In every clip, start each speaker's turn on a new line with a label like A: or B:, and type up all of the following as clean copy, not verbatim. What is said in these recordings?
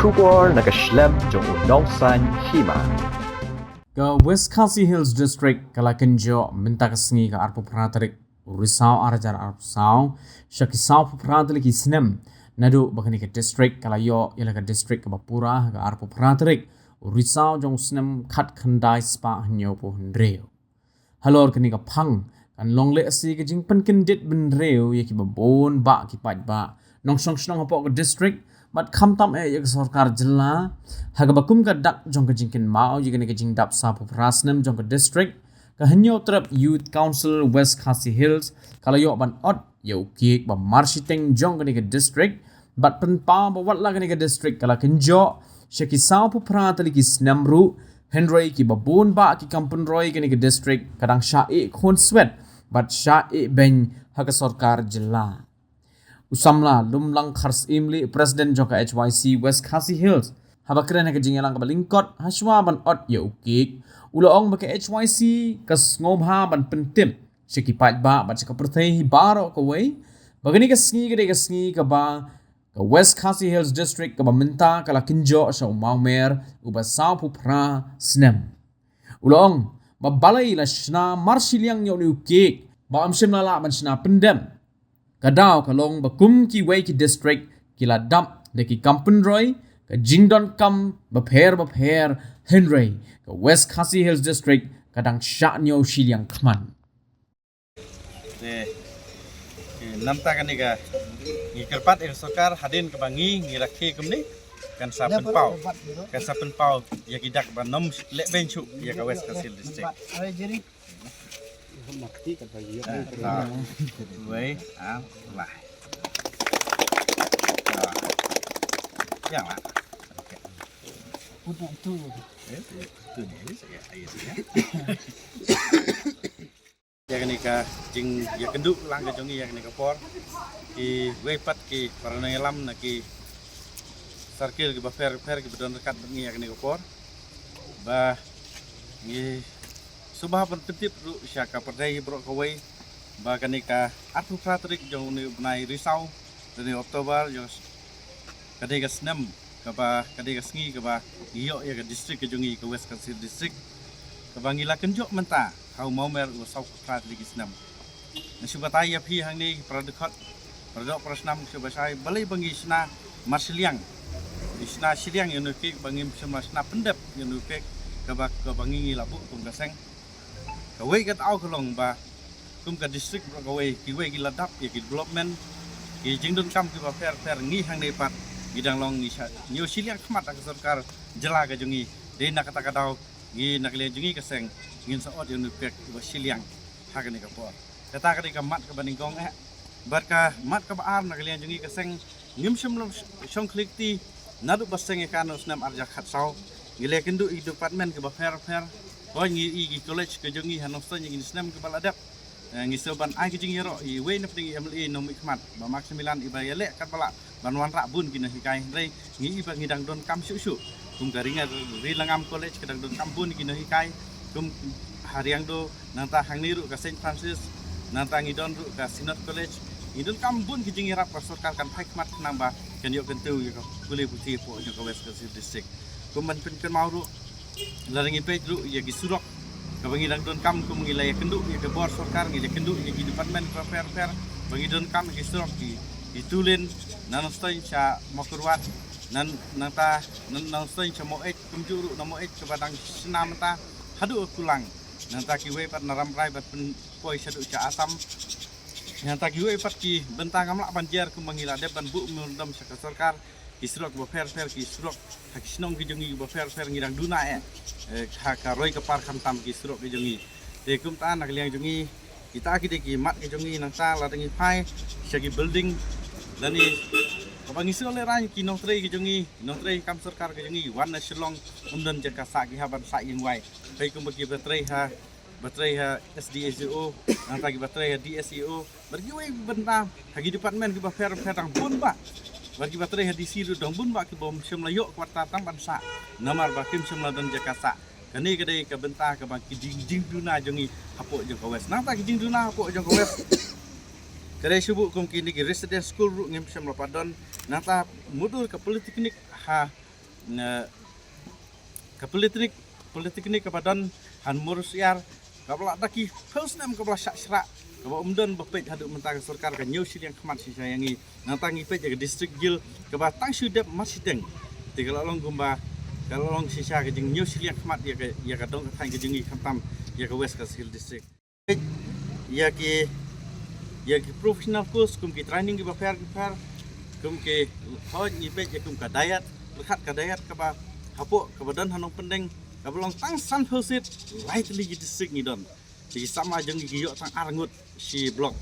A: Shubor nakaslem jong unong san hima.
B: Ke West Khasi Hills District kalakenjo minta kesengi ke arpo pranatarik risau arajar arpsau syakisau pranatarik isnem nadu bakani ke district kalayo ila ke district ke Bapura ke arpo pranatarik risau jong snem khat khandai spa hanyo po hendreo halor kani ke phang kan longle asi ke jingpan kendit benreo yaki babon ba ki pat ba nong song snong hapo ke district mat kham tam yak sarkar jilla haga bakum ka dak jong ka jingkin mao yigani ka jingdap sa pu prasnem jong ka district ka hanyo trap youth council West Khasi Hills kalayo ban ot yo kik ba marshiteng jong ka district bat pen pa ba wat la ka district kala kenjo shaki sa pu pratali ki snamru Henry ki babon ba ki kampun roy ka district kadang sha e khon swet bat sha e ben haga sarkar jilla Usamla lumlang khars imli President Joka HYC West Khasi Hills habakren ke jingelang balingkot haswa ban ot ya ukik uloong bake HYC kas ngomha ban pentim sekipat ba bat ka perthai baro ko wei bagani ka sngi ka ba ka West Khasi Hills District ka minta kala kinjo sa umawmer uba sa pupra snem uloong babalai la shna marshiliang yo ukik ba amshim la man shna pendem Kadao kalong bakum ki wei ki district kila dam de ki kampun roy ka jingdon kam bapher Henry ka West Khasi Hills District kadang syaknyo shiliang kman.
C: Namta kan ika ngikerpat sokar hadin ke bangi ngiraki kumni kan sa penpau ya kidak banom lek bencu ya ka West Khasi Hills District. Với lại jangan ya kenika jing ya kenduk lang ke jongi ya kenika por ki wepat ki para ngelam na ki sarkil ki bafer ki bedon dekat bengi ya kenika por bah ni subah pentip ru syaka perdai bro kawai baganika atu pratrik jong ni benai risau dari Oktober jong kadega snem kaba kadega sngi kaba iyo ya ke district ke jongi ke West Khasi District kabangila kenjok menta kau mau mer usau pratrik snem nasubatai ya pi hang ni pradekot pradok prasnam subasai balai bangi sna marsiliang isna siliang yang nuki bangim semasna pendep yang nuki kaba kabangi labu kum gaseng kawai kat au kalong ba kum ka district kawai kiwai ki ladap ya ki development ki jingdon kam ki ba fer ngi hang nei pat gidang long ni nyo siliang khmat ak sarkar jela ka jungi de nak kata kadau ngi nak le jungi ka seng ngin sa od yun pek ba siliang hak ni ka por kata ka ka mat ka baning gong bar ka mat ka ba ar nak le jungi ka seng ngim shum shong klikti nadu ba seng ka no snam arja khat sau ngile kendu i department ki ba fer Kau ngi igi college ke jongi hanosta ngi islam ke baladap ngi soban ai ke jingi ro i we na pting MLA no mikmat ba mak 9 i bayale kat bala banwan rak bun kina hikai rei ngi ba ngidang don kam su kum garinga ri langam college kedang don kam bun kina hikai kum hariang do nanta hangni ru ka Saint Francis nanta ngidon ru ka Sinod College idon kam bun ki jingi rak pasokal kan hikmat namba kan yo kentu yo kuli putih po jo ka West Khasi District kum man pen mau ru larangi pedru ya gisurok kabangi dang don kam ku mengilai kenduk ya ke bor sarkar ngilai kenduk ya di department fer bangi don kam gisurok di ditulin nan stain cha mokurwat nan nata nan stain cha moek kumjuru na moek ke badang senam ta hadu kulang nanta kiwe pat naram rai bat poi sadu cha asam nanta kiwe pat ki bentang amlak banjer ku mengila de ban bu mundam sa sarkar kisrok bo fer kisrok hakisnong ki jongi bo fer ngirang duna ka roy ka par kham tam kisrok ki jongi de kum ta nak liang jongi kita ki de ki mat ki jongi nang ta la dengi phai segi building dani kabangi sole ran ki nong trei ki jongi nong trei kam sarkar ki jongi wan na shilong umdan jaka sa ki haban sa ing wai kai kum ki batrei ha SDSO nang ta ki batrei ha DSEO bergi wai benda hagi department ki ba fer tang pun ba bagi baterai hadi siru dong bun bak bom semla yok kwarta tam bansa namar bakim semla dan jakasa kani kedai ke benta ke baki jing duna jongi hapo jong West nata ki jing duna hapo jong West kedai subuh kum kini ki resident school ru ngim semla padon nata mudur ke politeknik ha ke politik ni kepadan han murusiar kabla daki persnem kabla syakra kabla umdan bepej haduk mentang sarkar ka nyau siliang khmat si sayangi nantangi pej ke distrik gil kabla tang sudep masiteng tigala long gumba kalau long sisa ke jeng nyau siliang khmat ya ka dong thang ke jengi khatam ya ke west kasil distrik ya ki professional course kum ki training ki bafer kum ki hoj ni pej kum ka dayat lekat ka dayat ka hapo kebadan hanong pendeng kablong tang san hosit lightly di distrik ni don di sama jeng giyok tang arngut si blok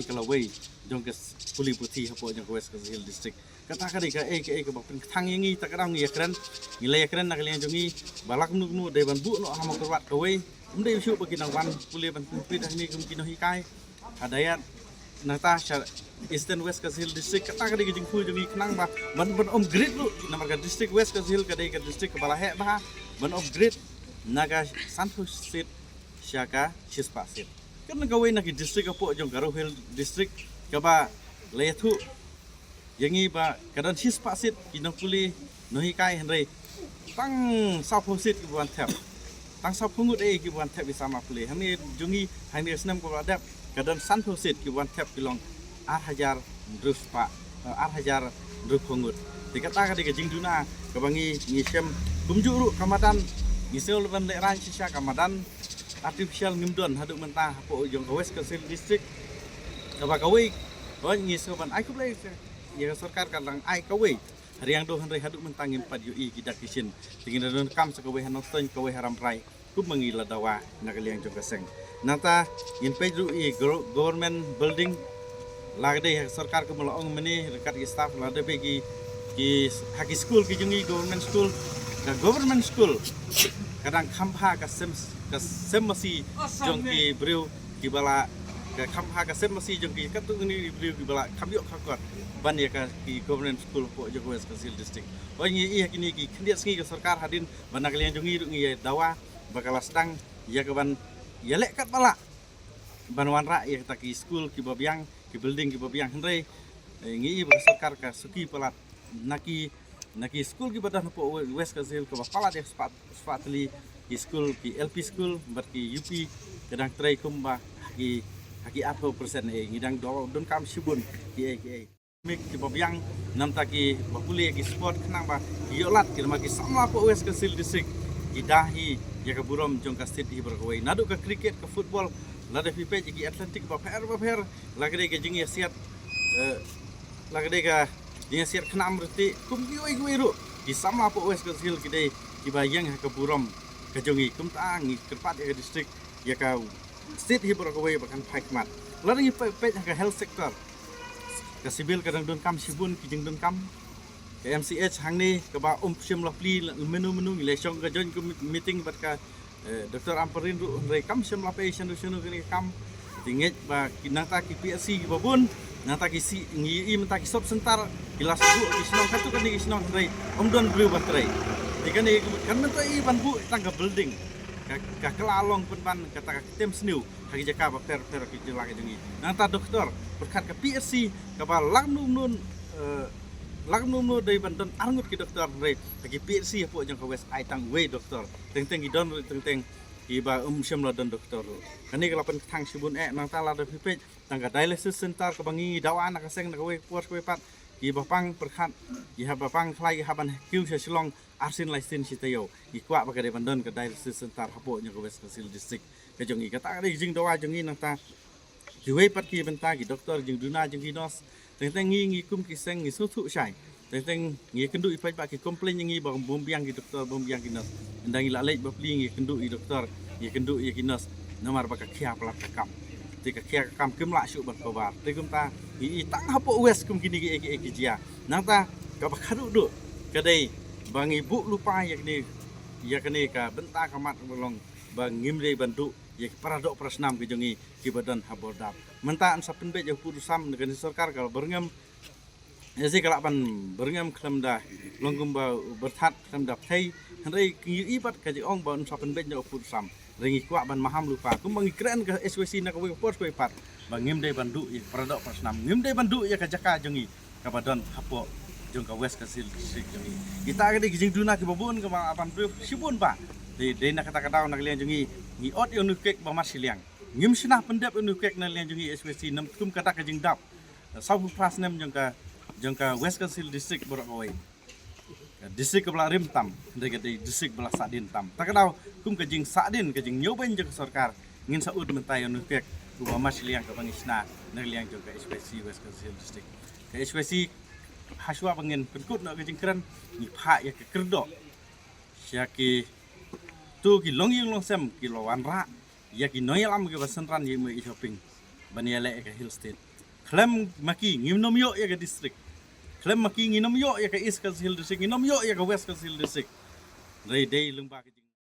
C: kalau wei jong ke puli putih hapo jong west kasil distrik kata kali ka ke bapen thang yangi takadang ya keren nilai keren nak liang jongi balak nu de ban bu no hama kerwat ka wei umdai syu bagi nang wan puli ban pit ni kum kino hikai hadayat nata Eastern West Kasil District kata kali ke jengku jongi kenang ba ban om grid lu nama ka district West Kasil kadai ka district kepala he bah ban om grid naga santu sit syaka sispa sit kan gawe nak district apo jong Garo Hill district kaba letu yangi ba kadan sispa sit kinong puli nohi kai henry tang sapo sit ki buan tap tang sapo ngut ki buan tap bisa ma puli hani jongi hani senam ko adap kadan santu sit ki buan tap kilong 8,000 ruspa 8,000 rupungut dikata ka diga jingduna kabangi ngisem bumjuru kamadan ngisel ban leran sisa kamadan artificial ngimdon haduk mentah hapo ujung West Kasil district kaba kawei ngisel ban ai kublai ya sarkar kadang ai kawei hariang do hanrei haduk mentang impat UI kidak kisin tingin don kam sakawei hanosten kawei haram rai ku mengila dawa nakaliang jogaseng nata in peju I government building lagde sarkar ko malong meni rekat ki staff lade pe ki haki school ki jungi government school kadang khamha ka semasi jong ki breu ki bala ka khamha ka semasi jong ki katu ni breu ki bala khamyo khakot ban ya ka ki government school po Johor West Kasil district onyi I kini ki khendiat sngi ka sarkar hadin banak lian jungi ngi dawa bakala sedang ya ka ban ya lek kat bala banwan ra ya ta ki school ki babiang ki building ki babiang henrei ngi sarkar ka suki pelat naki school ki badan po West Kasil ka pala dia spatli ki school ki LP school bar ki UP kadang trai kumba haki apa persen ngidang don kam sibun ki mik ki babiang nam ta ki bapuli ki sport kenang ba yolat ki maki sama po West Kasil district idahi ya ka burom jong ka state hi berkawai nadu ka cricket ka football lada pipe jigi atletik baper lagde ke jingi siat lagde ka jingi siat khnam reti kum gioi ru di sama po West Kasil kidai ki bayang ka burom ka jongi kum tangi kerpat ya district ya ka state hi berkawai bakan phaimat lari pe ka health sector ka sibil kadang don kam sibun ki jing don kam ke MCH hang ni ka ba sim lapli menu ngile song ka join meeting bat ka Dr. Amperin ru rei kam sem lape senu kini kam tinget ba kinata ki PSC ki babun nata ki si ngi menta ki sop sentar kilas bu ki sinong katu kan ki sinong rei omdon blue baterai dikan ni kan menta I ban bu tangga building ka kelalong pun ban kata tem sniu hagi jaka ba per ki jela ke jengi nata doktor berkat ke PSC ka ba langnum nun dari bantuan arngut ki doktor rei bagi PSC po jang ka West ai tang we doktor teng idon teng iba sem la don doktor kani kalapan thang sibun nang tala da pipet tangga dialysis center ka bangi dawa anak seng na we puas we pat ki bapang perkhat ki ha bapang khlai haban kiu se silong arsin laisin sitayo ki kwa ba ka de bandon ka dialysis center hapo jang ka West Kasil district ka jongi kata ri jing dawa jongi nang ta ki we pat ki benta ki doktor jing duna jing dinos teng ngi kum ki seng ngi su thu sai teng ngi kendu ipai ba ki komplain ngi ba bombiang ki doktor bombiang ki nos ndang ila lej ba pli ngi kendu I doktor ngi kendu I ki nos nomar ba ka khia pla ka kam ti ka khia kam kum la shu ba ko ba te kum ta I tang hapo West kum kini ki jia nang ta ka ba khadu du kadai bang ibu lupa ya kini ka benta kamat bolong bang ngimre bantu ya paradok prasnam ki jongi ki badan habordap menta an sapen be je purusam dengan sarkar kal berngam ya si kalapan berngam klam dah longgum ba berthat klam dah thai hanrei ki ibat ka ji ong ba an sapen be je purusam ringi kwa ban maham lupa kum bangi keren ka SWC na ka we pos we pat bang ngim de bandu ya paradok prasnam ngim de bandu ya ka jaka jongi ka badan hapo jong ka West Kasil District jongi kita ka di jing duna ki babun ka apan pru sibun pa de na kata kata na lian jongi ni ot yo nu kek ba masiliang ngim sinah pendep nu kek na lian jongi SWC nam kum kata ka jing dap sau pras nem jong ka West Kasil District borak away distrik kebelah rim tam dari distrik belah sadin tam tak kadau kum ke jing sadin ke jing nyobain je sarkar ngin saud mentai anu kek ku mas liang ke bangisna nang liang jo ke SPC West Kasil District ke SPC haswa pengin penkut nak ke jing keren ni pha ya ke kerdo syaki tu ki longyung longsem ki lawan ra ya ki noyalam ke basenran ye me shopping baniale ke hill state klem maki ngim nom yo ya ke distrik klem maki nginom yo ya ke East Kasil District nginom yo ya ke West Kasil District. Day lung ba